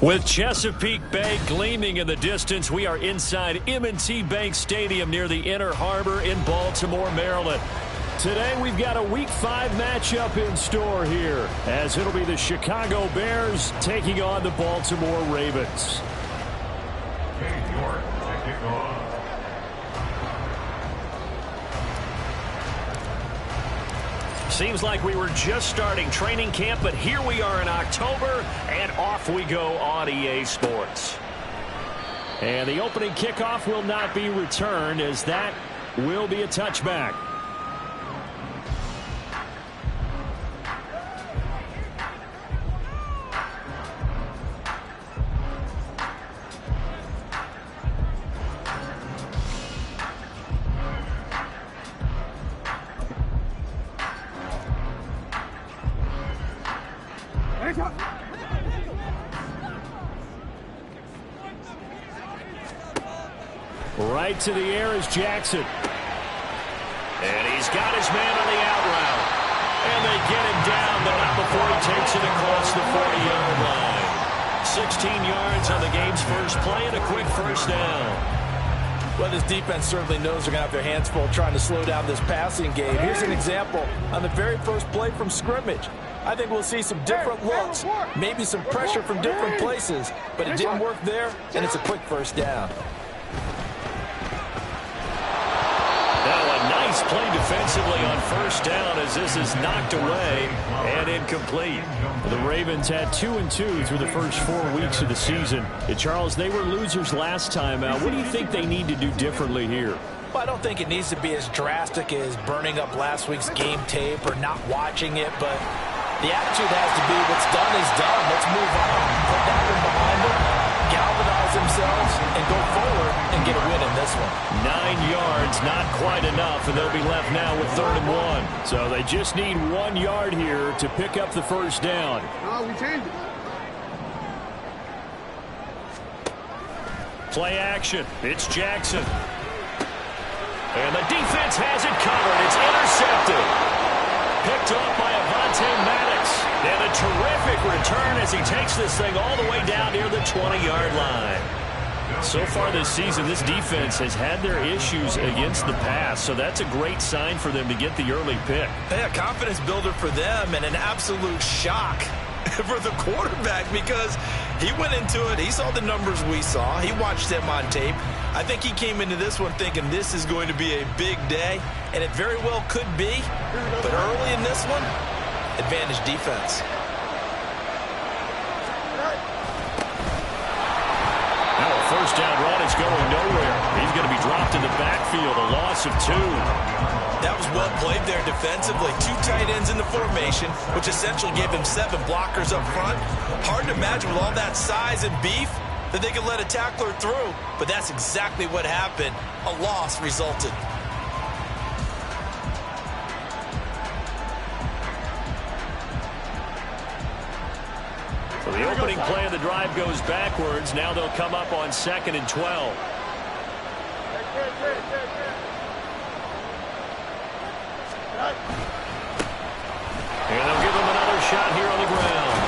With Chesapeake Bay gleaming in the distance, we are inside M&T Bank Stadium near the Inner Harbor in Baltimore, Maryland. Today we've got a Week 5 matchup in store here, as it'll be the Chicago Bears taking on the Baltimore Ravens. Seems like we were just starting training camp, but here we are in October, and off we go on EA Sports. And the opening kickoff will not be returned, as that will be a touchback. Right to the air is Jackson. And he's got his man on the out route. And they get him down, but not before he takes it across the 40-yard line. 16 yards on the game's first play and a quick first down. Well, this defense certainly knows they're going to have their hands full trying to slow down this passing game. Here's an example on the very first play from scrimmage. I think we'll see some different looks, maybe some pressure from different places, but it didn't work there, and it's a quick first down. Nice play defensively on first down as this is knocked away and incomplete. The Ravens had 2-2 through the first 4 weeks of the season. And Charles, they were losers last time out. What do you think they need to do differently here? Well, I don't think it needs to be as drastic as burning up last week's game tape or not watching it, but the attitude has to be what's done is done. Let's move on, put that one behind them, galvanize themselves, and go forward and get a win in this one. 9 yards, not quite enough, and they'll be left now with 3rd and 1. So they just need 1 yard here to pick up the first down. We changed it. Play action. It's Jackson. And the defense has it covered. It's intercepted. Picked off by Avonte Maddox. And a terrific return as he takes this thing all the way down near the 20-yard line. So far this season, this defense has had their issues against the pass, so that's a great sign for them to get the early pick. Yeah, confidence builder for them and an absolute shock for the quarterback because he went into it. He saw the numbers we saw. He watched them on tape. I think he came into this one thinking this is going to be a big day, and it very well could be. But early in this one, advantage defense. Now a first down run is going nowhere. He's going to be dropped in the backfield, a loss of 2. That was well played there defensively. 2 tight ends in the formation, which essentially gave him 7 blockers up front. Hard to imagine with all that size and beef that they could let a tackler through, but that's exactly what happened. A loss resulted. So the opening play of the drive goes backwards. Now they'll come up on 2nd and 12. And they'll give him another shot here on the ground.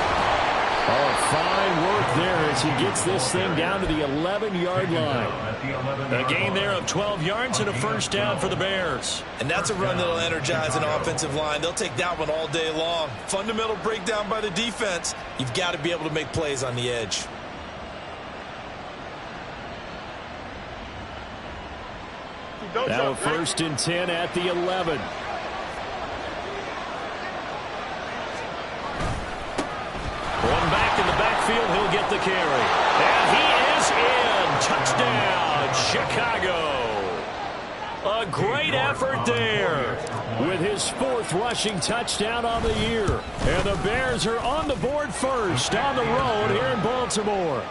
Oh, fine work there as he gets this thing down to the 11-yard line. A gain there of 12 yards and a first down for the Bears. And that's a run that'll energize an offensive line. They'll take that one all day long. Fundamental breakdown by the defense. You've got to be able to make plays on the edge. Now 1st and 10 at the 11. One back in the backfield, he'll get the carry. And he is in. Touchdown, Chicago. A great effort there with his 4th rushing touchdown on the year. And the Bears are on the board first on the road here in Baltimore.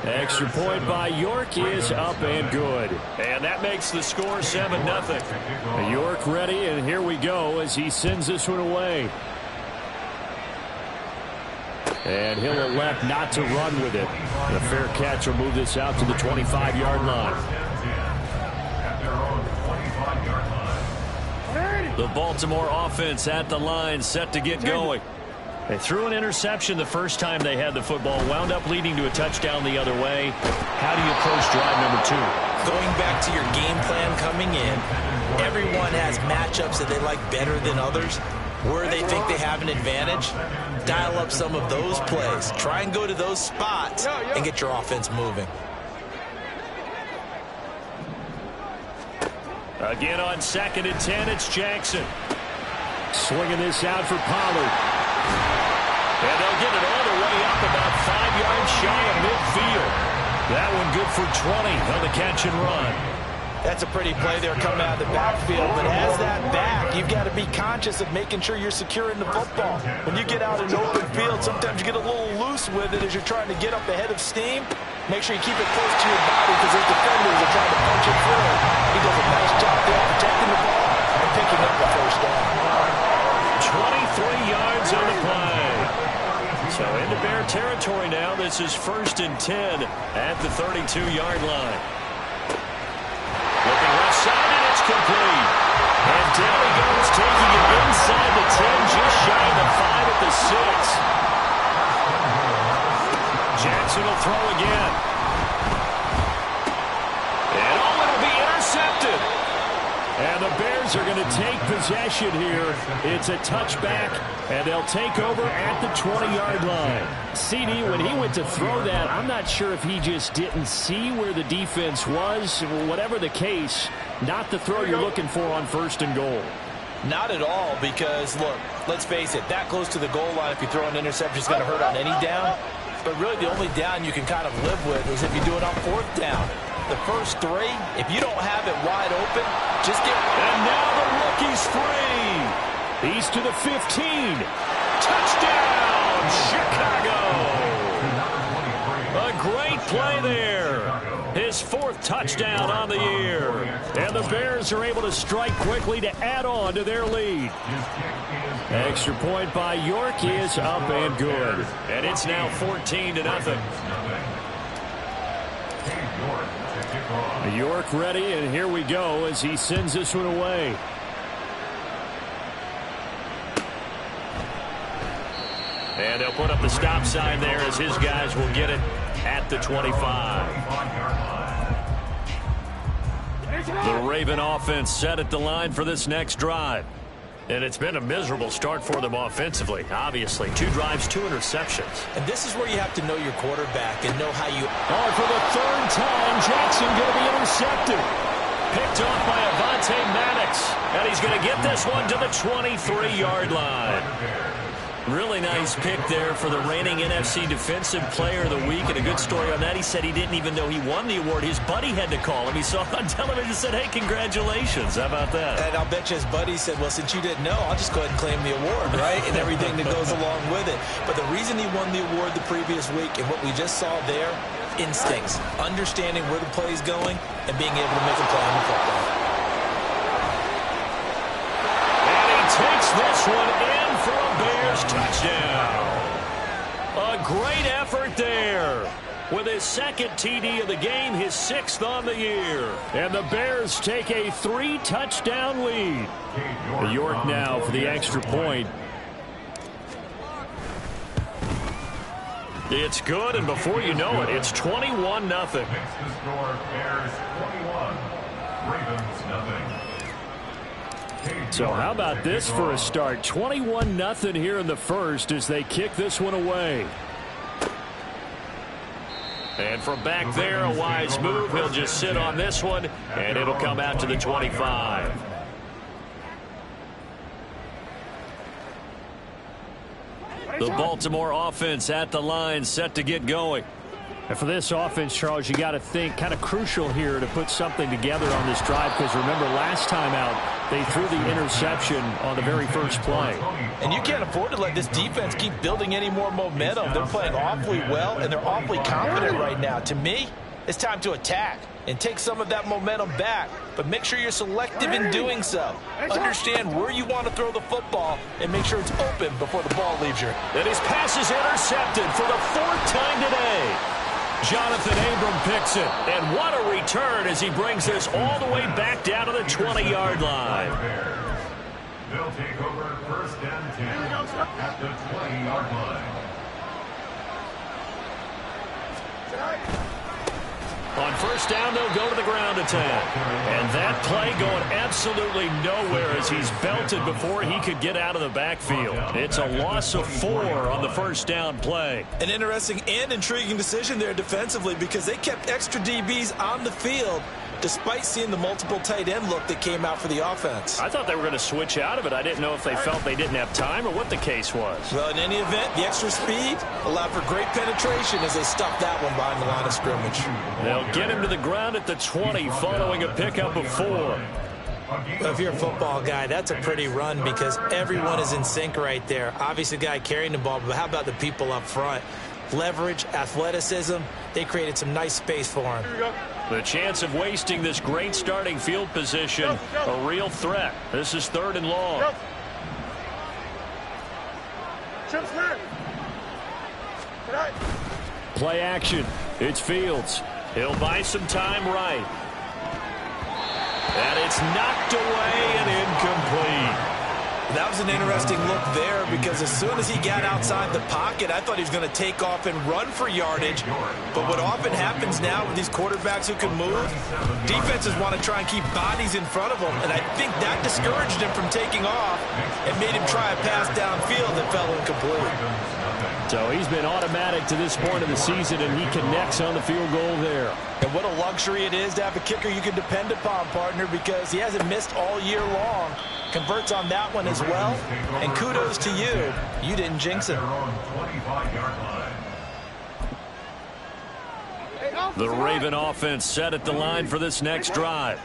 Extra point by York is up and good. And that makes the score 7-0. York ready, and here we go as he sends this one away. And he'll elect not to run with it. The fair catch will move this out to the 25-yard line. The Baltimore offense at the line, set to get going. They threw an interception the first time they had the football, wound up leading to a touchdown the other way. How do you approach drive number 2? Going back to your game plan coming in, everyone has matchups that they like better than others. Where they think they have an advantage, dial up some of those plays. Try and go to those spots and get your offense moving. Again on 2nd and 10, it's Jackson. Swinging this out for Pollard. And they'll get it all the way up about 5 yards shy of midfield. That one good for 20 on the catch and run. That's a pretty play there coming out of the backfield. But as that back, you've got to be conscious of making sure you're securing the football. When you get out in open field, sometimes you get a little loose with it as you're trying to get up ahead of steam. Make sure you keep it close to your body because those defenders are trying to punch it through. He does a nice job there protecting the ball and picking up the first down. 23 yards on the play. So into Bear territory now. This is 1st and 10 at the 32-yard line. Looking left side, and it's complete. And down he goes, taking it inside the 10, just shy of the 5 at the 6. Jackson will throw again. And it'll be intercepted. And the Bears are going to take possession here. It's a touchback, and they'll take over at the 20-yard line. CD, when he went to throw that, I'm not sure if he just didn't see where the defense was. Whatever the case, not the throw you're looking for on 1st and goal. Not at all, because, look, let's face it, that close to the goal line, if you throw an interception, it's going to hurt on any down. But really, the only down you can kind of live with is if you do it on 4th down. The first 3, if you don't have it wide open, just get... And now the rookie's free. He's to the 15. Touchdown, Chicago. A great play there. His 4th touchdown on the year. And the Bears are able to strike quickly to add on to their lead. Extra point by York is up and good. And it's now 14-0. York ready, and here we go as he sends this one away. And they'll put up the stop sign there as his guys will get it at the 25. The Raven offense set at the line for this next drive. And it's been a miserable start for them offensively. Obviously, 2 drives, 2 interceptions. And this is where you have to know your quarterback and know how you... Oh, for the 3rd time, Jackson going to be intercepted. Picked off by Avonte Maddox. And he's going to get this one to the 23-yard line. Really nice pick there for the reigning NFC Defensive Player of the Week. And a good story on that. He said he didn't even know he won the award. His buddy had to call him. He saw it on television and said, hey, congratulations. How about that? And I'll bet you his buddy said, well, since you didn't know, I'll just go ahead and claim the award, right? And everything that goes along with it. But the reason he won the award the previous week and what we just saw there, instincts, understanding where the play is going, and being able to make a play on the football. And he takes this one in for a Bears touchdown. A great effort there. With his 2nd TD of the game, his 6th on the year. And the Bears take a 3-touchdown lead. York now for the extra point. It's good, and before you know it, it's 21-0. Makes the score Bears 21, Ravens 0. So how about this for a start? 21-0 here in the 1st as they kick this one away. And from back there, a wise move. He'll just sit on this one, and it'll come out to the 25. The Baltimore offense at the line, set to get going. And for this offense, Charles, you got to think kind of crucial here to put something together on this drive, because remember last time out they threw the interception on the very first play. And you can't afford to let this defense keep building any more momentum. They're playing awfully well, and they're awfully confident right now. To me, it's time to attack and take some of that momentum back, but make sure you're selective in doing so. Understand where you want to throw the football and make sure it's open before the ball leaves you. And his pass is intercepted for the 4th time today. Jonathan Abram picks it, and what a return as he brings this all the way back down to the 20-yard line. They'll take over first and 10 at the 20-yard line. On first down, they'll go to the ground attack. And that play going absolutely nowhere as he's belted before he could get out of the backfield. It's a loss of 4 on the first down play. An interesting and intriguing decision there defensively because they kept extra DBs on the field despite seeing the multiple tight end look that came out for the offense. I thought they were going to switch out of it. I didn't know if they felt they didn't have time or what the case was. Well, in any event, the extra speed allowed for great penetration as they stuffed that one behind the line of scrimmage. They'll get him to the ground at the 20 following a pickup of 4. Well, if you're a football guy, that's a pretty run because everyone is in sync right there. Obviously, the guy carrying the ball, but how about the people up front? Leverage, athleticism, they created some nice space for him. The chance of wasting this great starting field position, a real threat. This is 3rd and long. Play action. It's Fields. He'll buy some time right. And it's knocked away and incomplete. That was an interesting look there because as soon as he got outside the pocket, I thought he was going to take off and run for yardage. But what often happens now with these quarterbacks who can move, defenses want to try and keep bodies in front of them. And I think that discouraged him from taking off and made him try a pass downfield that fell incomplete. So he's been automatic to this point of the season, and he connects on the field goal there. And what a luxury it is to have a kicker you can depend upon, partner, because he hasn't missed all year long. Converts on that one as well. And kudos to you. You didn't jinx him. The Raven offense set at the line for this next drive.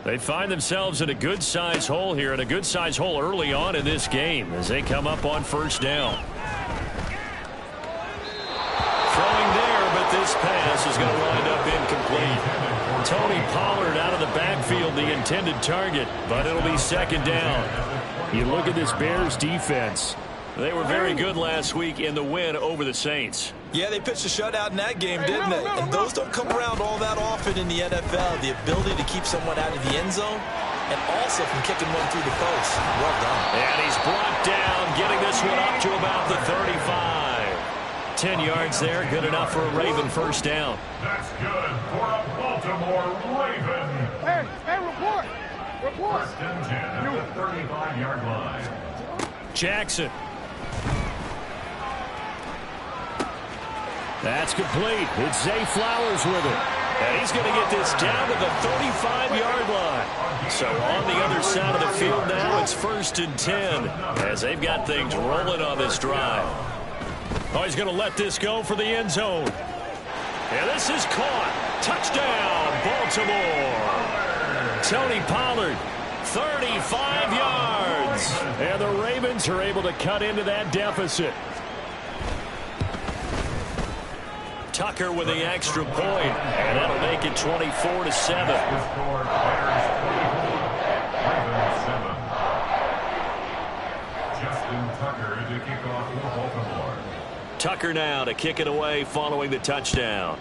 They find themselves in a good-sized hole here, and a good-sized hole early on in this game as they come up on first down. Throwing there, but this pass is going to wind up incomplete. Tony Pollard out of the backfield, the intended target, but it'll be second down. You look at this Bears defense. They were very good last week in the win over the Saints. Yeah, they pitched a shutout in that game, didn't they? And those don't come around all that often in the NFL. The ability to keep someone out of the end zone and also from kicking one through the post. Well done. And he's brought down, getting this one up to about the 35. 10 yards there, good enough for a Raven first down. That's good for a Baltimore Raven. Hey, report. First and 10 at the 35-yard line. Jackson. That's complete. It's Zay Flowers with it. And he's going to get this down to the 35-yard line. So on the other side of the field now, it's first and 10 as they've got things rolling on this drive. Oh, he's going to let this go for the end zone. And this is caught. Touchdown, Baltimore. Tony Pollard, 35 yards. And the Ravens are able to cut into that deficit. Tucker with the extra point, and that'll make it 24-7. Justin Tucker to kick off for Baltimore. Tucker now to kick it away following the touchdown.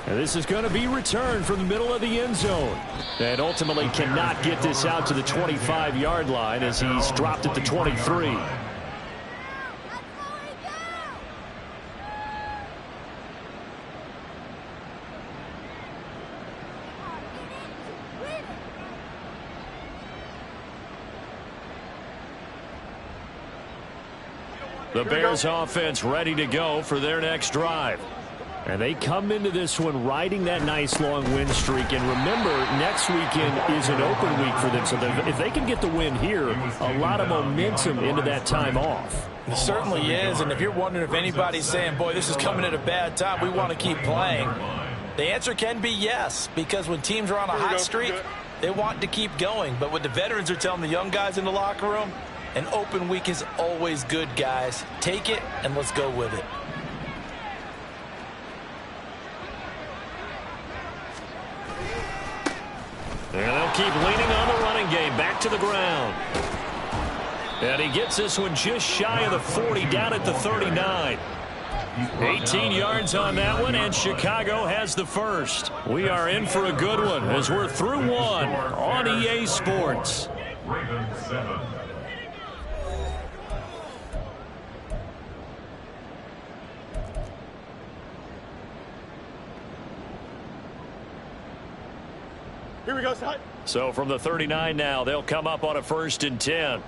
And this is going to be returned from the middle of the end zone. And ultimately cannot get this out to the 25-yard line as he's dropped at the 23. The Bears offense ready to go for their next drive. And they come into this one riding that nice long win streak. And remember, next weekend is an open week for them. So if they can get the win here, a lot of momentum into that time off. It certainly is. And if you're wondering if anybody's saying, boy, this is coming at a bad time, we want to keep playing, the answer can be yes. Because when teams are on a hot streak, they want to keep going. But what the veterans are telling the young guys in the locker room, an open week is always good, guys. Take it, and let's go with it. And they'll keep leaning on the running game. Back to the ground. And he gets this one just shy of the 40, down at the 39. 18 yards on that one, and Chicago has the first. We are in for a good one as we're through one on EA Sports. Ravens 7. Here we go, Scott. So from the 39 now, they'll come up on a 1st and 10.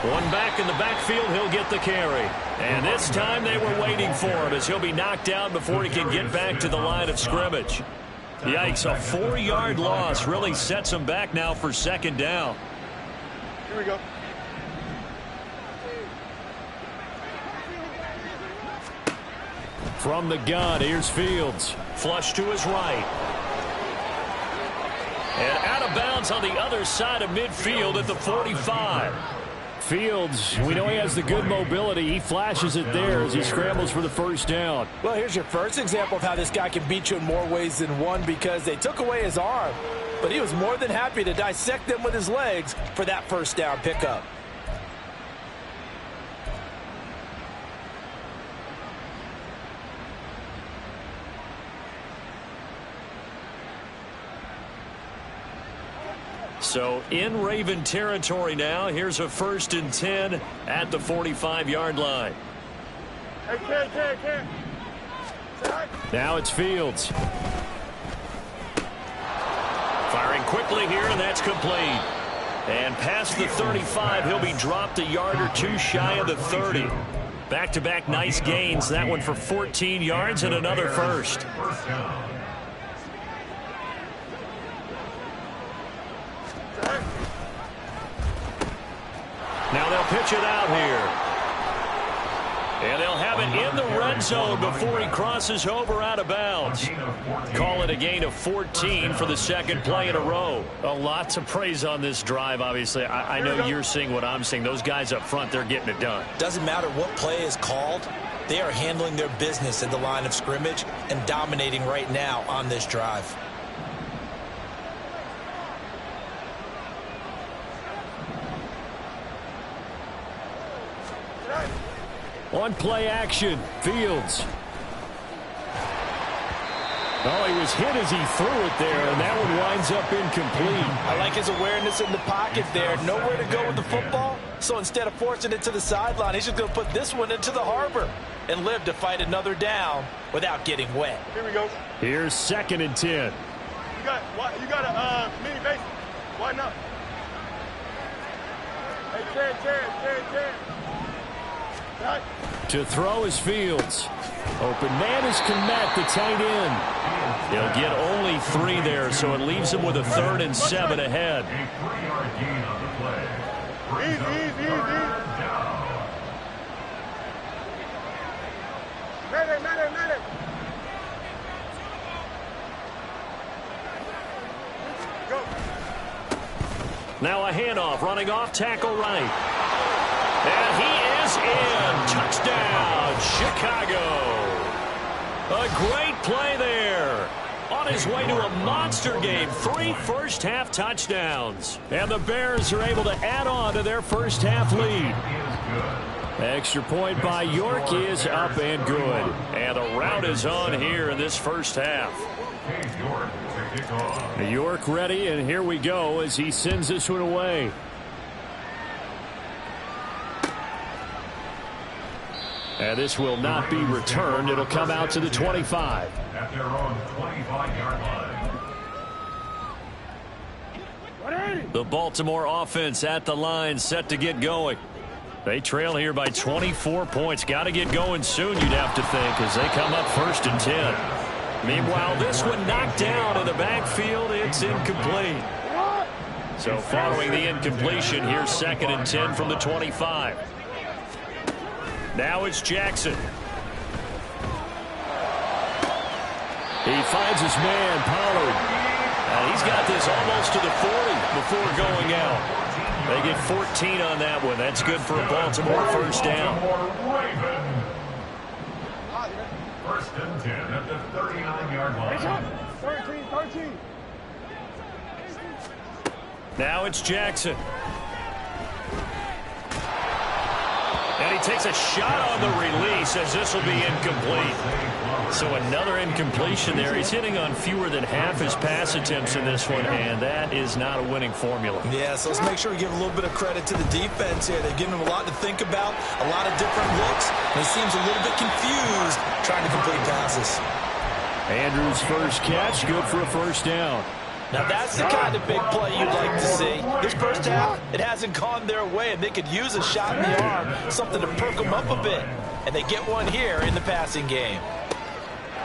One back in the backfield, he'll get the carry. And this time they were waiting for him as he'll be knocked down before he can get back to the line of scrimmage. Yikes, a 4-yard loss really sets him back now for 2nd down. Here we go. From the gun, here's Fields. Flush to his right. And out of bounds on the other side of midfield at the 45. Fields, we know he has the good mobility. He flashes it there as he scrambles for the 1st down. Well, here's your first example of how this guy can beat you in more ways than one, because they took away his arm, but he was more than happy to dissect them with his legs for that 1st down pickup. So in Raven territory now. Here's a 1st and 10 at the 45-yard line. Hey, Ken. Now it's Fields. Firing quickly here, and that's complete. And past the 35, he'll be dropped a yard or two shy of the 30. Back-to-back nice gains. That one for 14 yards and another first. Now they'll pitch it out here. And they'll have it in the red zone before he crosses over out of bounds. Call it a gain of 14 for the 2nd play in a row. A lot to praise on this drive, obviously. I know you're seeing what I'm seeing. Those guys up front, they're getting it done. Doesn't matter what play is called. They are handling their business at the line of scrimmage and dominating right now on this drive. On play action, Fields. Oh, he was hit as he threw it there, and that one winds up incomplete. I like his awareness in the pocket there. Nowhere to go with the football, so instead of forcing it to the sideline, he's just going to put this one into the harbor and live to fight another down without getting wet. Here we go. Here's 2nd and 10. You got a mini base. Why not? Hey, Ken. To throw is Fields. Open man is Kmet, the tight end. He'll get only 3 there, so it leaves him with a 3rd and 7 ahead. A 3-yard gain on the play. Easy. Let it. Go. Now a handoff, running off tackle right. And he is in. Touchdown, Chicago. A great play there. On his way to a monster game. 3 first-half touchdowns. And the Bears are able to add on to their first-half lead. Extra point by York is up and good. And the route is on here in this first half. York ready, and here we go as he sends this one away. And this will not be returned. It'll come out to the 25. At their own 25-yard line. The Baltimore offense at the line, set to get going. They trail here by 24 points. Got to get going soon, you'd have to think, as they come up 1st and 10. Meanwhile, this one knocked down in the backfield. It's incomplete. So following the incompletion, here's 2nd and 10 from the 25. Now it's Jackson. He finds his man, Pollard. And he's got this almost to the 40 before going out. They get 14 on that one. That's good for a Baltimore first down. 1st and 10 at the 39-yard line. 13. Now it's Jackson. And he takes a shot on the release as this will be incomplete. So another incompletion there. He's hitting on fewer than half his pass attempts in this one, and that is not a winning formula. Yeah, so let's make sure we give a little bit of credit to the defense here. They've given him a lot to think about, a lot of different looks, and he seems a little bit confused trying to complete passes. Andrews' first catch, good for a first down. Now that's the kind of big play you'd like to see. This first half, it hasn't gone their way, and they could use a shot in the arm, something to perk them up a bit. And they get one here in the passing game.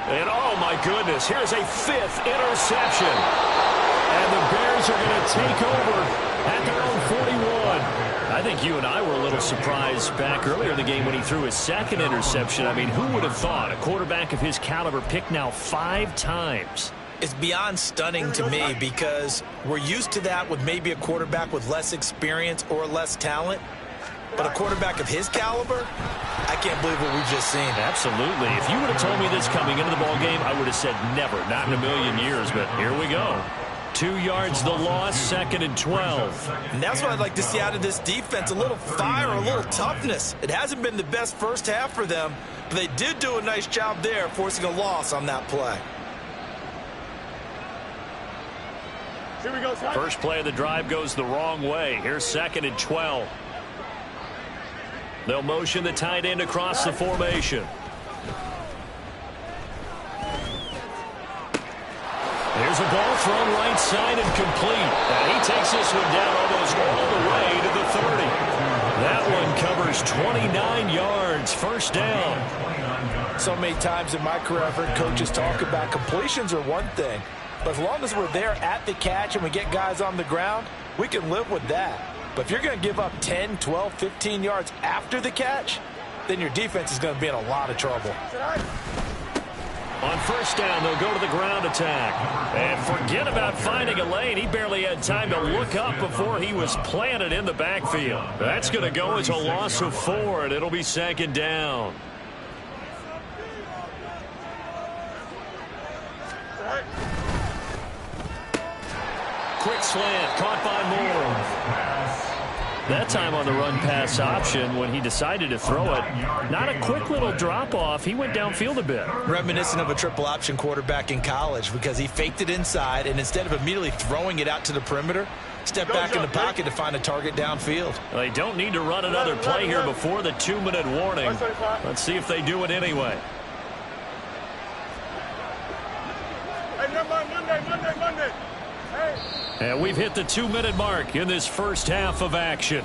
And oh my goodness, here's a fifth interception. And the Bears are going to take over at their own 41. I think you and I were a little surprised back earlier in the game when he threw his second interception. I mean, who would have thought a quarterback of his caliber picked now 5 times? It's beyond stunning to me because we're used to that with maybe a quarterback with less experience or less talent. But a quarterback of his caliber, I can't believe what we've just seen. Absolutely. If you would have told me this coming into the ball game, I would have said never, not in a million years. But here we go. 2 yards the loss, 2nd and 12. And that's what I'd like to see out of this defense, a little fire, a little toughness. It hasn't been the best first half for them, but they did do a nice job there forcing a loss on that play. Here we go, son. First play of the drive goes the wrong way. Here's 2nd and 12. They'll motion the tight end across the formation. There's a ball thrown right side and complete. And he takes this one down almost all the way to the 30. That one covers 29 yards. First down. So many times in my career, I've heard coaches talk about completions are one thing. But as long as we're there at the catch and we get guys on the ground, we can live with that. But if you're going to give up 10, 12, 15 yards after the catch, then your defense is going to be in a lot of trouble. On first down, they'll go to the ground attack. And forget about finding a lane. He barely had time to look up before he was planted in the backfield. That's going to go as a loss of 4, and it'll be 2nd down. Quick slant, caught by Moore. That time on the run-pass option when he decided to throw it. Not a quick little drop-off. He went downfield a bit. Reminiscent of a triple option quarterback in college because he faked it inside, and instead of immediately throwing it out to the perimeter, stepped back in the pocket to find a target downfield. They don't need to run another play here before the 2-minute warning. Let's see if they do it anyway. Hey, Monday. Hey. And we've hit the 2-minute mark in this first half of action.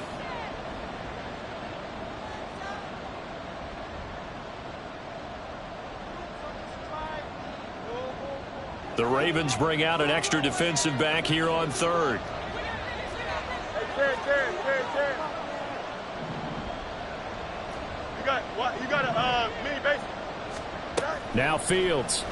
The Ravens bring out an extra defensive back here on 3rd. Hey, Ted. You got a mini base. Now Fields.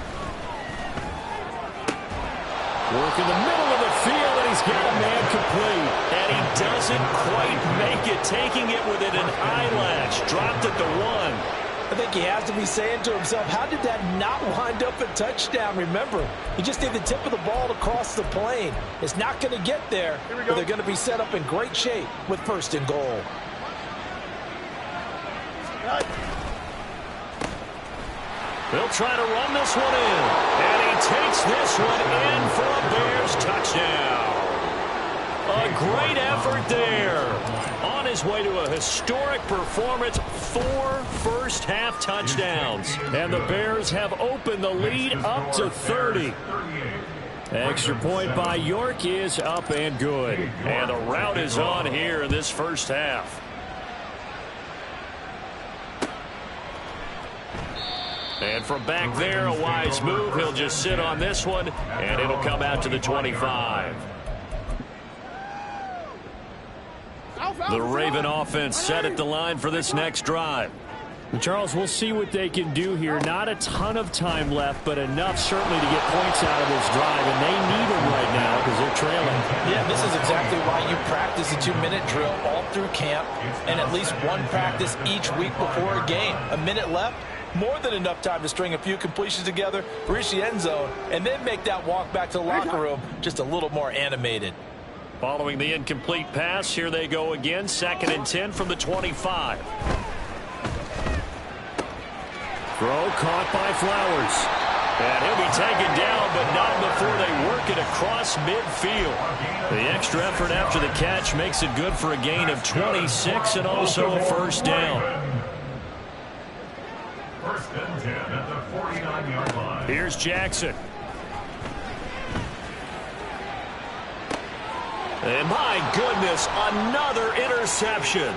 Work in the middle of the field, and he's got a man complete. And he doesn't quite make it, taking it with an eyelash. Dropped at the 1. I think he has to be saying to himself, how did that not wind up a touchdown? Remember, he just did the tip of the ball across the plane. It's not going to get there, but they're going to be set up in great shape with 1st and goal. They'll try to run this one in. And he takes this one in for a Bears touchdown. A great effort there. On his way to a historic performance, 4 first-half touchdowns. And the Bears have opened the lead up to 30. Extra point by York is up and good. And the route is on here in this first half. And from back there, a wise move. He'll just sit on this one, and it'll come out to the 25. The Raven offense set at the line for this next drive. And Charles, we'll see what they can do here. Not a ton of time left, but enough certainly to get points out of this drive, and they need them right now because they're trailing. Yeah, this is exactly why you practice a 2-minute drill all through camp and at least one practice each week before a game. A minute left, more than enough time to string a few completions together, reach the end zone, and then make that walk back to the locker room just a little more animated. Following the incomplete pass, here they go again. 2nd and 10 from the 25. Throw caught by Flowers. And he'll be taken down, but not before they work it across midfield. The extra effort after the catch makes it good for a gain of 26 and also a first down. First and 10 at the 49-yard line. Here's Jackson. And my goodness, another interception.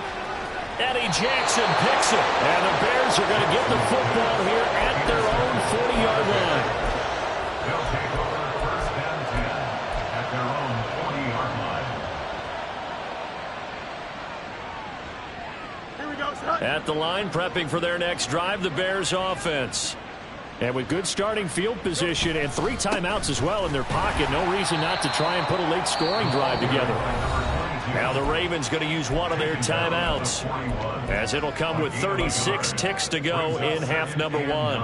Eddie Jackson picks it. And the Bears are going to get the football here at their own 40-yard line. They'll take over first and 10 at their own 40-yard line. Here we go, son. At the line, prepping for their next drive, the Bears offense. And with good starting field position and 3 timeouts as well in their pocket, no reason not to try and put a late scoring drive together. Now the Ravens going to use one of their timeouts, as it'll come with 36 ticks to go in half number 1.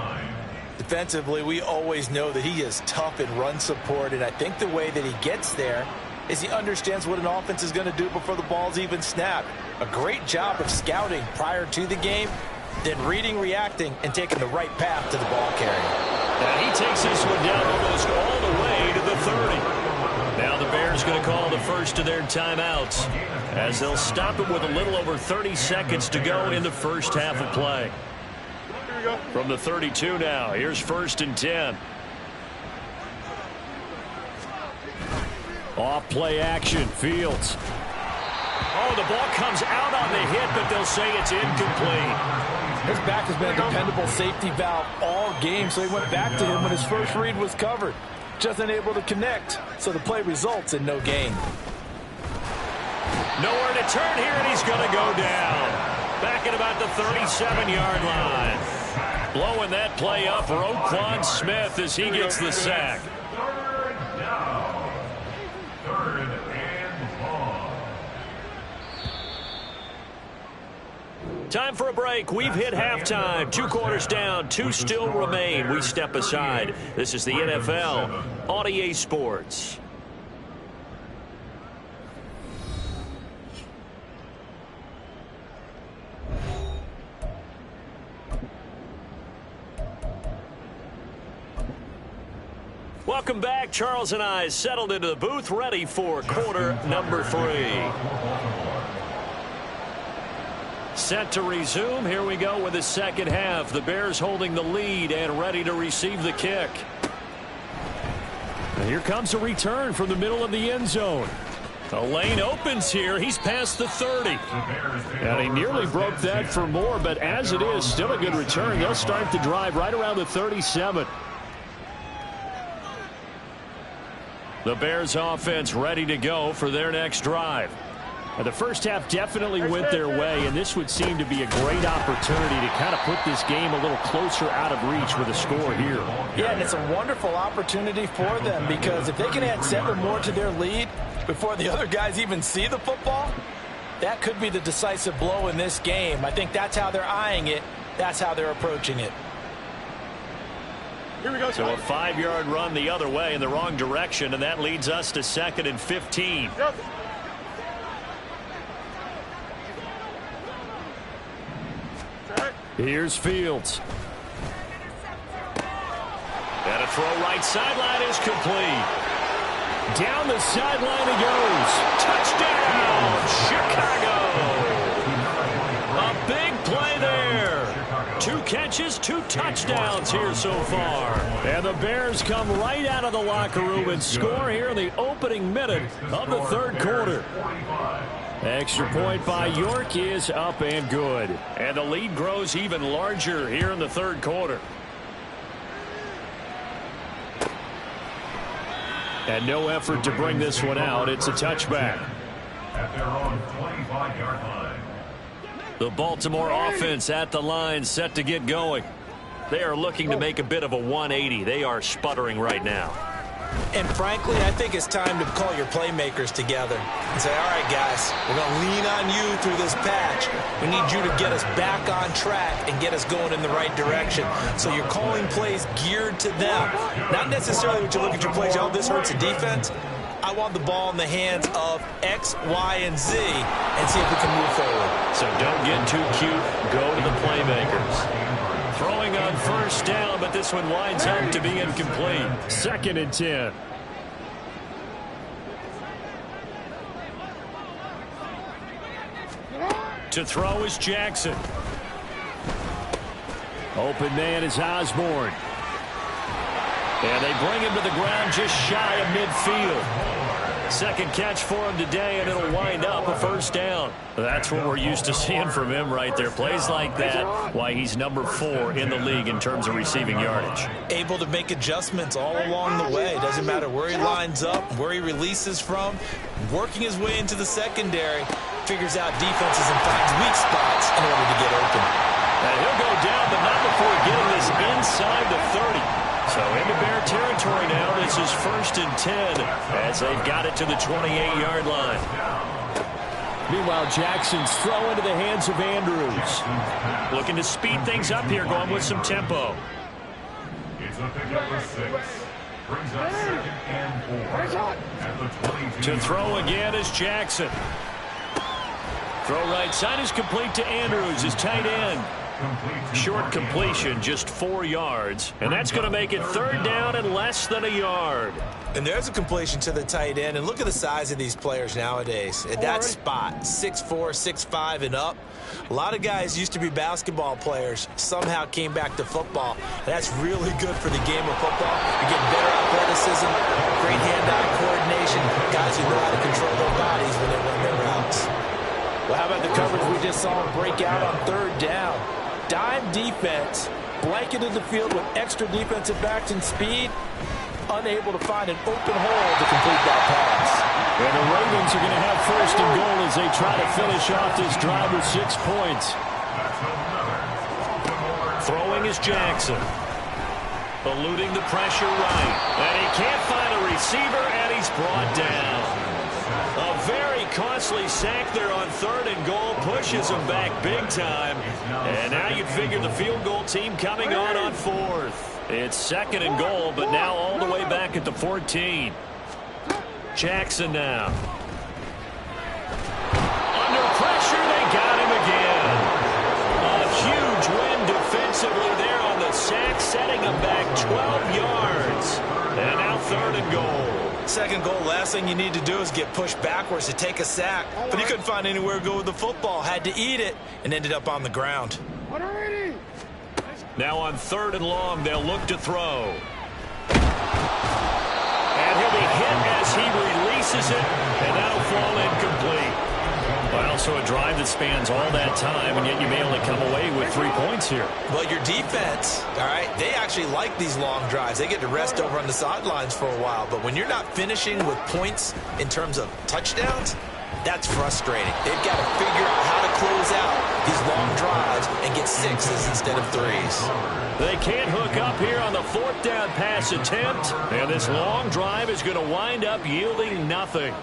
Defensively, we always know that he is tough in run support, and I think the way that he gets there is he understands what an offense is going to do before the ball's even snapped. A great job of scouting prior to the game, then reading, reacting, and taking the right path to the ball carrier. And he takes this one down almost all the way to the 30. Now the Bears going to call the first of their timeouts, as they'll stop it with a little over 30 seconds to go in the first half of play. Here we go. From the 32 now, here's first and 10. Off play action, Fields. Oh, the ball comes out on the hit, but they'll say it's incomplete. His back has been a dependable safety valve all game, so he went back to him when his first read was covered. Just unable to connect, so the play results in no gain. Nowhere to turn here, and he's going to go down. Back at about the 37-yard line. Blowing that play up for Roquan Smith as he gets the sack. Third down. Third and long. Time for a break. We've hit halftime. 2 quarters down, 2 still remain. We step aside. This is the NFL on EA Sports. Welcome back. Charles and I settled into the booth, ready for quarter number 3. Set to resume. Here we go with the second half. The Bears holding the lead and ready to receive the kick. And here comes a return from the middle of the end zone. The lane opens here. He's past the 30. And he nearly broke that for more, but as it is, still a good return. They'll start the drive right around the 37. The Bears offense ready to go for their next drive. And the first half definitely went their way, and this would seem to be a great opportunity to kind of put this game a little closer out of reach with a score here. Yeah, and it's a wonderful opportunity for them, because if they can add 7 more to their lead before the other guys even see the football, that could be the decisive blow in this game. I think that's how they're eyeing it. That's how they're approaching it. Here we go. So a 5-yard run the other way in the wrong direction, and that leads us to 2nd and 15. Yep. Here's Fields. And a throw right sideline is complete. Down the sideline he goes. Touchdown, Chicago. A big play there. 2 catches, 2 touchdowns here so far. And the Bears come right out of the locker room and score here in the opening minute of the third quarter. Extra point by York is up and good. And the lead grows even larger here in the third quarter. And no effort to bring this one out. It's a touchback. At their own 25-yard line. The Baltimore offense at the line, set to get going. They are looking to make a bit of a 180. They are sputtering right now. And frankly, I think it's time to call your playmakers together and say, all right, guys, we're going to lean on you through this patch. We need you to get us back on track and get us going in the right direction. So you're calling plays geared to them. Not necessarily when you look at your plays, oh, this hurts the defense. I want the ball in the hands of X, Y, and Z and see if we can move forward. So don't get too cute. Go to the playmakers. Throwing on first down, but this one winds up to be incomplete. 2nd and 10. To throw is Jackson. Open man is Osborne. And they bring him to the ground just shy of midfield. Second catch for him today, and it'll wind up a first down. That's what we're used to seeing from him right there. Plays like that, why he's number 4 in the league in terms of receiving yardage. Able to make adjustments all along the way. Doesn't matter where he lines up, where he releases from. Working his way into the secondary. Figures out defenses and finds weak spots in order to get open. And he'll go down, but not before getting this inside the 30. So into Bear territory now. This is 1st and 10 as they've got it to the 28-yard line. Meanwhile, Jackson's throw into the hands of Andrews. Looking to speed things up here, going with some tempo. It's a pickup for 6. Brings up 2nd and 4 at the 22. To throw again is Jackson. Throw right side is complete to Andrews, his tight end. Short completion, just 4 yards. And that's going to make it 3rd down and less than a yard. And there's a completion to the tight end. And look at the size of these players nowadays. At that spot, 6'4", 6'5", and up. A lot of guys used to be basketball players, somehow came back to football. That's really good for the game of football. You're getting better athleticism, great hand-eye coordination, guys who know how to control their bodies when they run their routes. Well, how about the coverage we just saw him break out on 3rd down? Dime defense, blanketed the field with extra defensive backs and speed, unable to find an open hole to complete that pass. And the Ravens are going to have 1st and goal as they try to finish off this drive with 6 points. Throwing is Jackson. Eluding the pressure right. And he can't find a receiver, and he's brought down. A very costly sack there on 3rd and goal. Pushes him back big time. And now you'd figure the field goal team coming on 4th. It's 2nd and goal, but now all the way back at the 14. Jackson now. Under pressure, they got him again. A huge win defensively there on the sack, setting him back 12 yards. And now 3rd and goal. 2nd goal, last thing you need to do is get pushed backwards to take a sack. But he couldn't find anywhere to go with the football. Had to eat it and ended up on the ground. Now on 3rd and long, they'll look to throw. And he'll be hit as he releases it, and that'll fall incomplete. But also a drive that spans all that time, and yet you may only come away with 3 points here. Well, your defense, all right, they actually like these long drives. They get to rest over on the sidelines for a while. But when you're not finishing with points in terms of touchdowns, that's frustrating. They've got to figure out how to close out these long drives and get 6s instead of 3s. They can't hook up here on the 4th down pass attempt, and this long drive is going to wind up yielding nothing.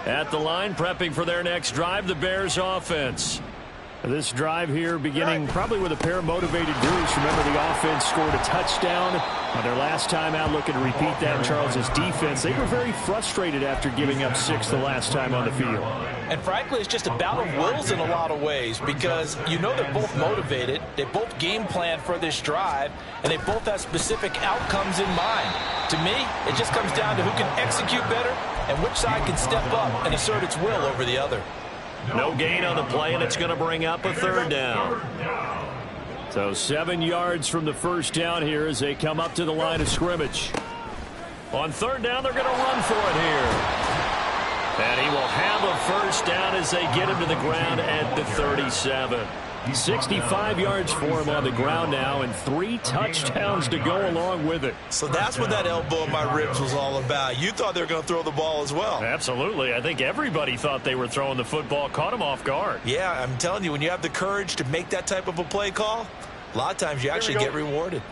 At the line, prepping for their next drive, the Bears offense. This drive here beginning probably with a pair of motivated Bruce. Remember, the offense scored a touchdown on their last time out. Looking to repeat that in Charles's defense. They were very frustrated after giving up 6 the last time on the field. And frankly, it's just a battle of wills in a lot of ways because you know they're both motivated. They both game plan for this drive, and they both have specific outcomes in mind. To me, it just comes down to who can execute better and which side can step up and assert its will over the other. No gain on the play, and it's going to bring up a 3rd down. So 7 yards from the 1st down here as they come up to the line of scrimmage. On 3rd down, they're going to run for it here. And he will have a 1st down as they get him to the ground at the 37. 65 yards for him on the ground now, and 3 touchdowns to go along with it. So that's what that elbow in my ribs was all about. You thought they were going to throw the ball as well. Absolutely. I think everybody thought they were throwing the football, caught him off guard. Yeah, I'm telling you, when you have the courage to make that type of a play call, a lot of times you actually get rewarded.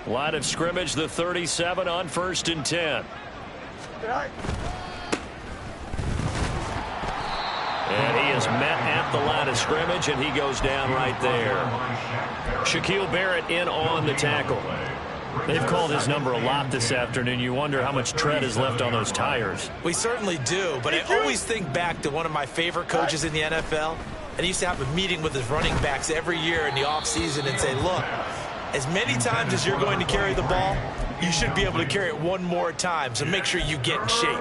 Line of scrimmage, the 37 on 1st and 10. And he is met at the line of scrimmage, and he goes down right there. Shaquille Barrett in on the tackle. They've called his number a lot this afternoon. You wonder how much tread is left on those tires. We certainly do, but I always think back to one of my favorite coaches in the NFL, and he used to have a meeting with his running backs every year in the offseason and say, look, as many times as you're going to carry the ball, you should be able to carry it one more time, so make sure you get in shape.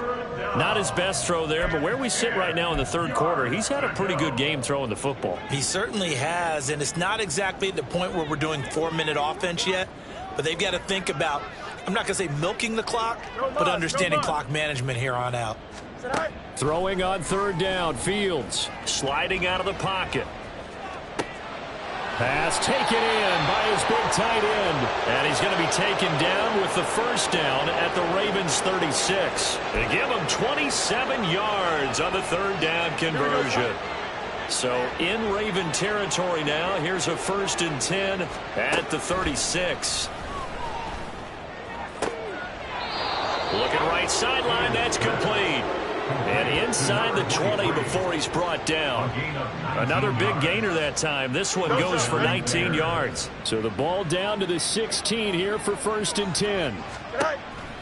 Not his best throw there, but where we sit right now in the third quarter, he's had a pretty good game throwing the football. He certainly has, and it's not exactly at the point where we're doing 4-minute offense yet, but they've got to think about, I'm not going to say milking the clock, but understanding clock management here on out. Throwing on third down, Fields sliding out of the pocket. Pass taken in by his big tight end. And he's going to be taken down with the first down at the Ravens 36. They give him 27 yards on the third down conversion. So in Raven territory now, here's a 1st and 10 at the 36. Looking right sideline, that's complete. And inside the 20 before he's brought down. Another big gainer that time. This one goes for 19 yards. So the ball down to the 16 here for 1st and 10.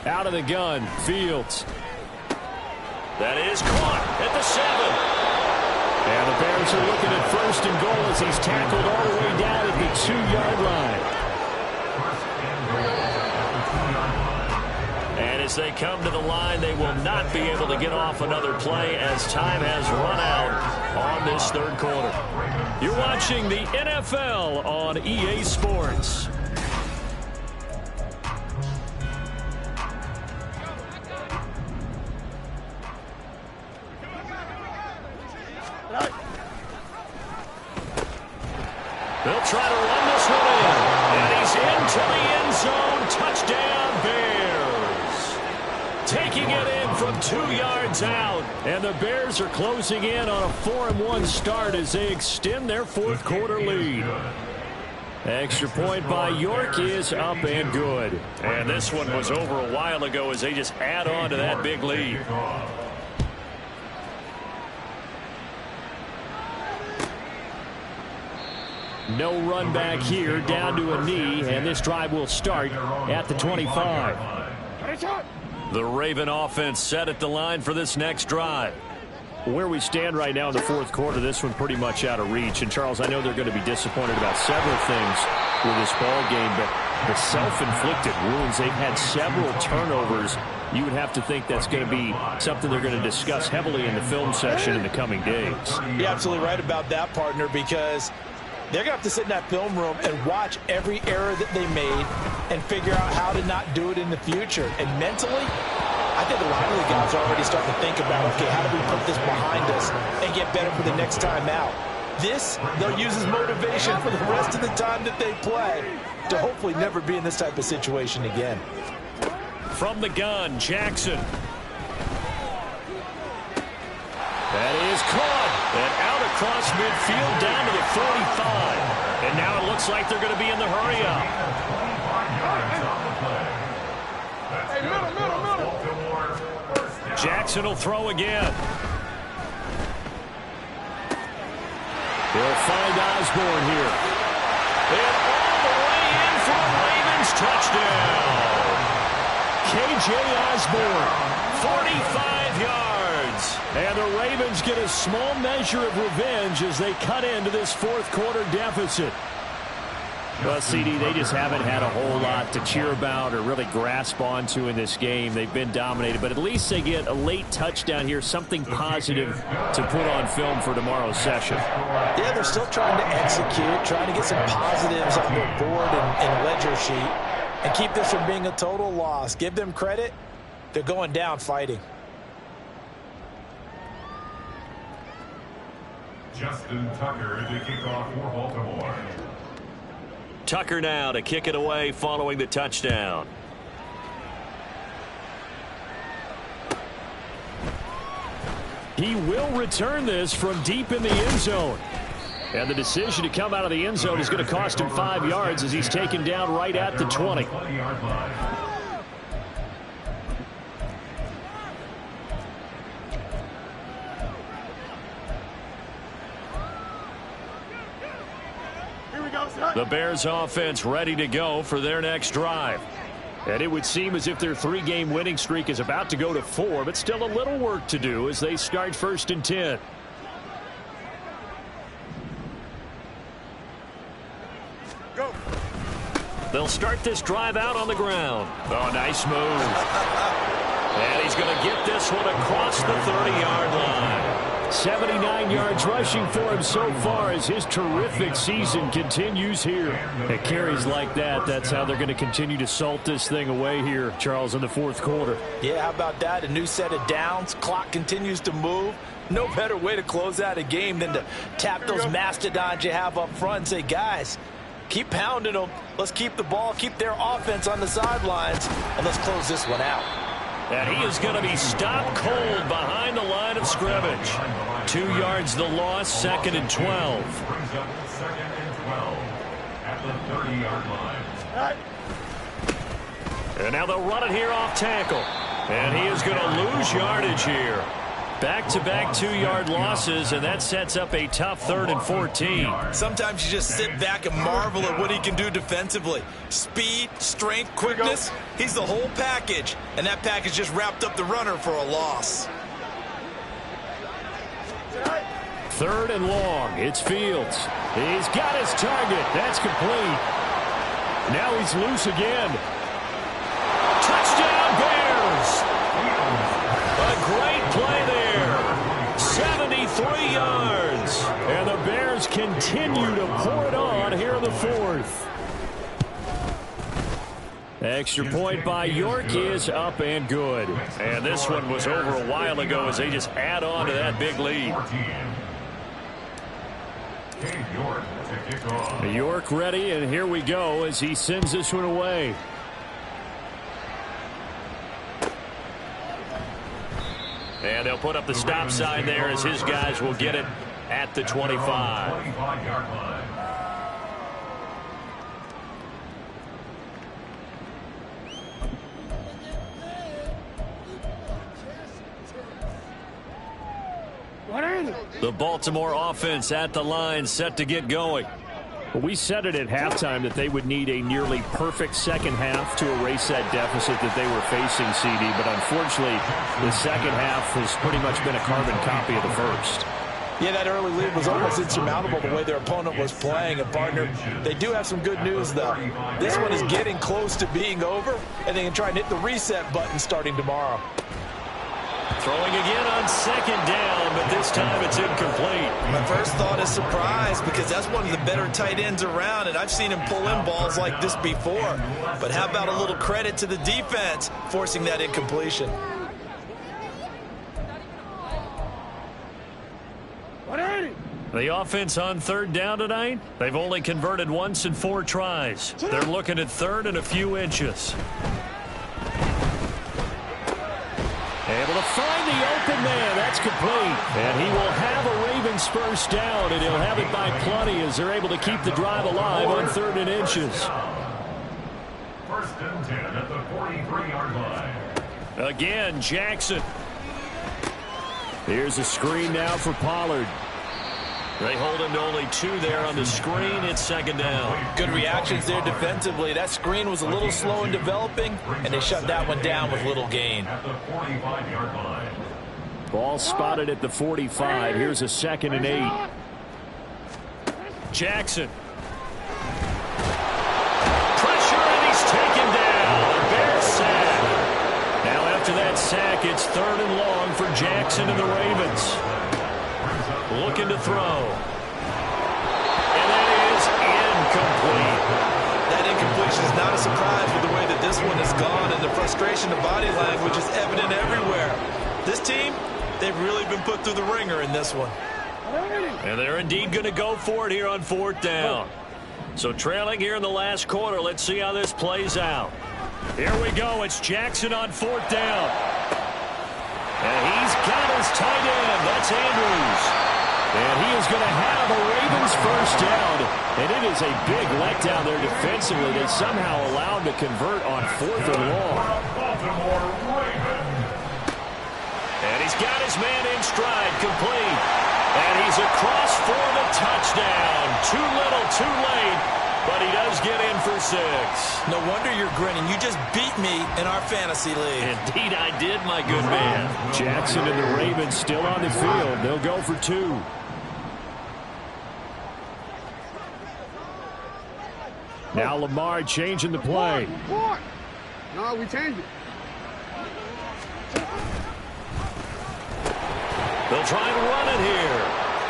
Out of the gun, Fields. That is caught at the 7. And the Bears are looking at 1st and goal as he's tackled all the way down at the 2-yard line. And as they come to the line, they will not be able to get off another play as time has run out on this third quarter. You're watching the NFL on EA Sports. They'll try to run this one in. And he's into the end zone. Touchdown, Bears. Taking it in from 2 yards out. And the Bears are closing in on a 4-1 start as they extend their fourth quarter lead. Extra point by York is up and good. And this one was over a while ago as they just add on to that big lead. No run back here, down to a knee, and this drive will start at the 25. The Raven offense set at the line for this next drive. Where we stand right now in the fourth quarter, this one pretty much out of reach. And, Charles, I know they're going to be disappointed about several things with this ball game, but the self-inflicted wounds, they've had several turnovers. You would have to think that's going to be something they're going to discuss heavily in the film session in the coming days. You're absolutely right about that, partner, because they're going to have to sit in that film room and watch every error that they made and figure out how to not do it in the future. And mentally, I think a lot of the guys are already starting to think about, okay, how do we put this behind us and get better for the next time out? This, they'll use as motivation for the rest of the time that they play to hopefully never be in this type of situation again. From the gun, Jackson. That is caught. And out across midfield down to the 45. And now it looks like they're going to be in the hurry up. Jackson will throw again. They'll find Osborne here. And all the way in for a Ravens touchdown. K.J. Osborne, 45 yards. And the Ravens get a small measure of revenge as they cut into this fourth quarter deficit. Well, CD, they just haven't had a whole lot to cheer about or really grasp onto in this game. They've been dominated, but at least they get a late touchdown here, something positive to put on film for tomorrow's session. Yeah, they're still trying to execute, trying to get some positives on their board and ledger sheet and keep this from being a total loss. Give them credit. They're going down fighting. Justin Tucker to kick off for Baltimore. Tucker now to kick it away following the touchdown. He will return this from deep in the end zone. And the decision to come out of the end zone is going to cost him 5 yards as he's taken down right at the 20. The Bears offense ready to go for their next drive. And it would seem as if their 3-game winning streak is about to go to 4, but still a little work to do as they start 1st and 10. Go. They'll start this drive out on the ground. Oh, nice move. And he's going to get this one across the 30-yard line. 79 yards rushing for him so far as his terrific season continues here. At carries like that, that's how they're going to continue to salt this thing away here, Charles, in the 4th quarter. Yeah, how about that? A new set of downs. Clock continues to move. No better way to close out a game than to tap those mastodons you have up front and say, guys, keep pounding them. Let's keep the ball, keep their offense on the sidelines, and let's close this one out. And he is going to be stopped cold behind the line of scrimmage. 2 yards the loss, 2nd and 12. Brings up 2nd and 12 at the 30-yard line. And now they'll run it here off tackle. And he is going to lose yardage here. Back-to-back 2-yard losses, and that sets up a tough 3rd and 14. Sometimes you just sit back and marvel at what he can do defensively. Speed, strength, quickness. He's the whole package. And that package just wrapped up the runner for a loss. 3rd and long. It's Fields. He's got his target. That's complete. Now he's loose again. Touchdown, Bears! A great play there. 73 yards. And the Bears continue to pour it on here in the 4th. Extra point by York is up and good. And this one was over a while ago as they just add on to that big lead. York ready, and here we go as he sends this one away. And they'll put up the stop sign there as his guys will get it at the 25. The Baltimore offense at the line, set to get going. Well, we said it at halftime that they would need a nearly perfect second half to erase that deficit that they were facing, CD. But unfortunately, the second half has pretty much been a carbon copy of the first. Yeah, that early lead was almost insurmountable the way their opponent was playing. And, partner, they do have some good news, though. This one is getting close to being over, and they can try and hit the reset button starting tomorrow. Throwing again on 2nd down, but this time it's incomplete. My first thought is surprise because that's one of the better tight ends around, and I've seen him pull in balls like this before. But how about a little credit to the defense forcing that incompletion? The offense on 3rd down tonight, they've only converted once in 4 tries. They're looking at 3rd and a few inches. Able to find the open man. That's complete. And he will have a Ravens first down, and he'll have it by plenty as they're able to keep the drive alive on 3rd and inches. 1st and 10 at the 43-yard line. Again, Jackson. Here's a screen now for Pollard. They hold him to only 2 there on the screen. It's 2nd down. Good reactions there defensively. That screen was a little slow in developing, and they shut that one down with little gain. At the 45-yard line. Ball spotted at the 45. Here's a 2nd and 8. Jackson. Pressure, and he's taken down. The Bears sack. Now after that sack, it's 3rd and long for Jackson and the Ravens. Looking to throw. And that is incomplete. That incompletion is not a surprise with the way that this one has gone, and the frustration of body language is evident everywhere. This team, they've really been put through the ringer in this one. And they're indeed going to go for it here on 4th down. So trailing here in the last quarter, let's see how this plays out. Here we go. It's Jackson on 4th down. And he's got his tight end. That's Andrews. And he is going to have a Ravens first down. And it is a big letdown there defensively. They somehow allowed to convert on 4th and long. And he's got his man in stride, complete. And he's across for the touchdown. Too little, too late. but he does get in for 6. No wonder you're grinning. You just beat me in our fantasy league. Indeed I did, my good man. Jackson and the Ravens still on the field. They'll go for 2. Now Lamar changing the play. No, we changed it. They'll try and run it here.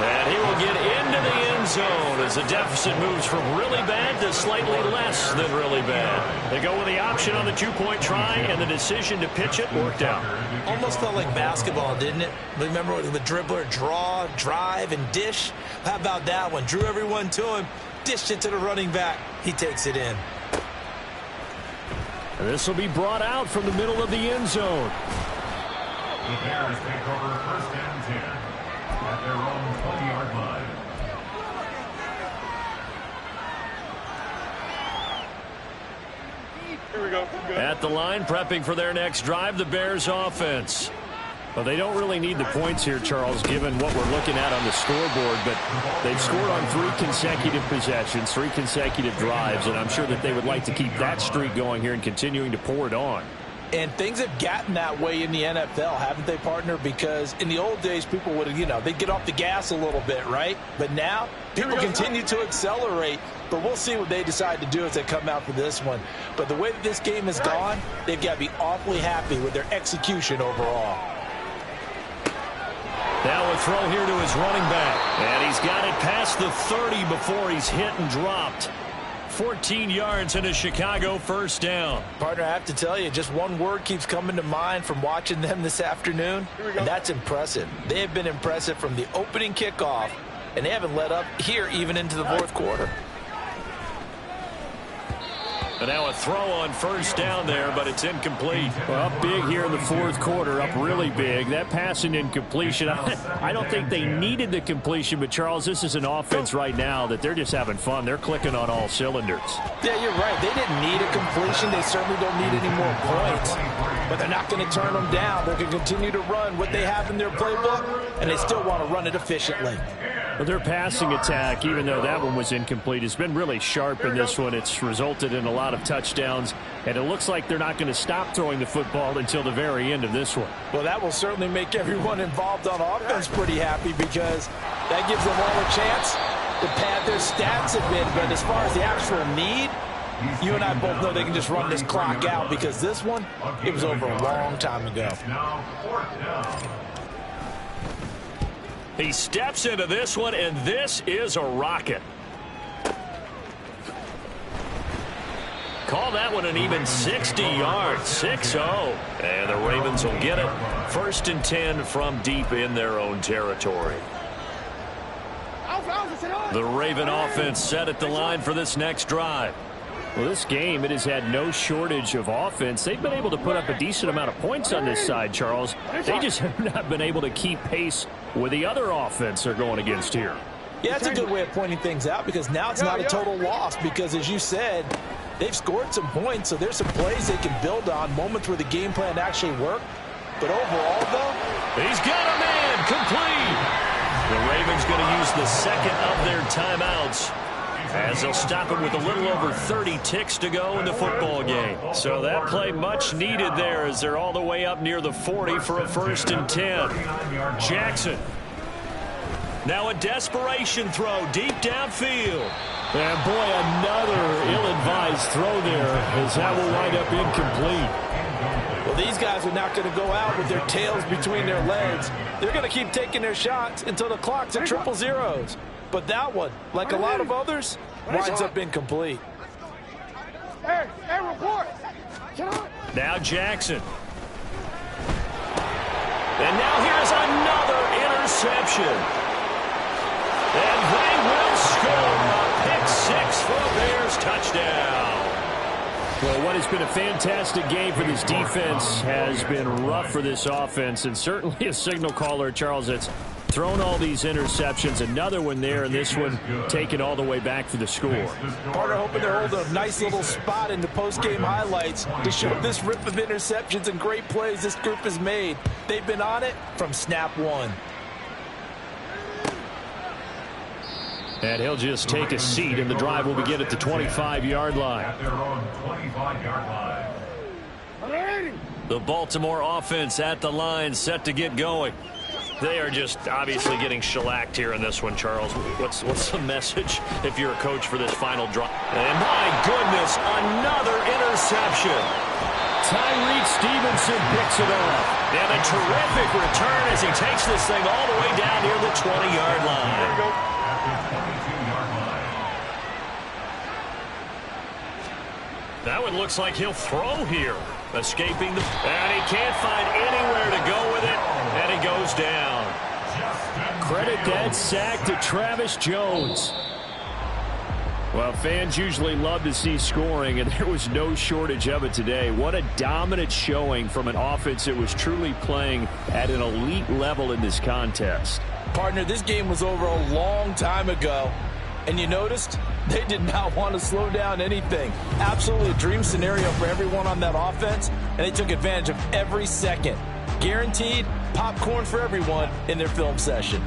And he will get into the end zone as the deficit moves from really bad to slightly less than really bad. They go with the option on the 2-point try, and the decision to pitch it worked out. Almost felt like basketball, didn't it? Remember with the dribbler, draw, drive, and dish? How about that one? Drew everyone to him, dished it to the running back. He takes it in. And this will be brought out from the middle of the end zone. The Bears take over 1st and 10 at their own 20-yard line. Here we go. At the line, prepping for their next drive, the Bears offense. Well, they don't really need the points here, Charles, given what we're looking at on the scoreboard, but they've scored on 3 consecutive possessions, 3 consecutive drives, and I'm sure that they would like to keep that streak going here and continuing to pour it on. And things have gotten that way in the NFL, haven't they, partner? Because in the old days, people would, they'd get off the gas a little bit, right? But now, people continue to accelerate. But we'll see what they decide to do as they come out for this one. But the way that this game has gone, they've got to be awfully happy with their execution overall. Now a throw here to his running back. And he's got it past the 30 before he's hit and dropped. 14 yards and a Chicago 1st down. Partner, I have to tell you, just one word keeps coming to mind from watching them this afternoon, and that's impressive. They have been impressive from the opening kickoff, and they haven't let up here even into the 4th quarter. And now a throw on 1st down there, but it's incomplete. Well, up big here in the 4th quarter, up really big. That pass and incompletion, I don't think they needed the completion, but Charles, this is an offense right now that they're just having fun. They're clicking on all cylinders. Yeah, you're right. They didn't need a completion. They certainly don't need any more points. But they're not going to turn them down. They're going to continue to run what they have in their playbook, and they still want to run it efficiently. Well, their passing attack, even though that one was incomplete, has been really sharp in this one. It's resulted in a lot of touchdowns, and it looks like they're not going to stop throwing the football until the very end of this one. Well, that will certainly make everyone involved on offense pretty happy because that gives them all a chance to pad their stats a bit. But as far as the actual need, you and I both know they can just run this clock out because this one, it was over a long time ago. Now 4th down. He steps into this one, and this is a rocket. Call that one an even 60 yards, 6-0. And the Ravens will get it. 1st and 10 from deep in their own territory. The Raven offense set at the line for this next drive. Well, this game, it has had no shortage of offense. They've been able to put up a decent amount of points on this side, Charles. They just have not been able to keep pace with the other offense they're going against here. Yeah, that's a good way of pointing things out because now it's not a total loss because, as you said, they've scored some points, so there's some plays they can build on, moments where the game plan actually worked. But overall, though, he's got a man complete. The Ravens going to use the 2nd of their timeouts as they'll stop it with a little over 30 ticks to go in the football game. So that play much needed there as they're all the way up near the 40 for a 1st and 10. Jackson. Now a desperation throw deep downfield. And boy, another ill-advised throw there as that will wind up incomplete. Well, these guys are not going to go out with their tails between their legs. They're going to keep taking their shots until the clock's at 000. But that one, like a lot of others, winds up incomplete. Hey, report. Now Jackson. And now here's another interception. And they will score a pick 6 for a Bears touchdown. Well, what has been a fantastic game for this defense has been rough for this offense, and certainly a signal caller, Charles, that's thrown all these interceptions. Another one there, and this one taken all the way back for the score. Partner hoping they're holding a nice little spot in the post-game highlights to show this rip of interceptions and great plays this group has made. They've been on it from snap one. And he'll just take a seat, and the drive will begin at the 25-yard line. At their own 25-yard line. The Baltimore offense at the line, set to get going. They are just obviously getting shellacked here in this one, Charles. What's the message if you're a coach for this final drive? And my goodness, another interception. Tyreek Stevenson picks it off. And a terrific return as he takes this thing all the way down near the 20-yard line. That one looks like he'll throw here. Escaping the... And he can't find anywhere to go with it. And he goes down. Credit that sack to Travis Jones. Well, fans usually love to see scoring, and there was no shortage of it today. What a dominant showing from an offense that was truly playing at an elite level in this contest. Partner, this game was over a long time ago. And you noticed they did not want to slow down anything. Absolutely a dream scenario for everyone on that offense, and they took advantage of every second. Guaranteed popcorn for everyone in their film session.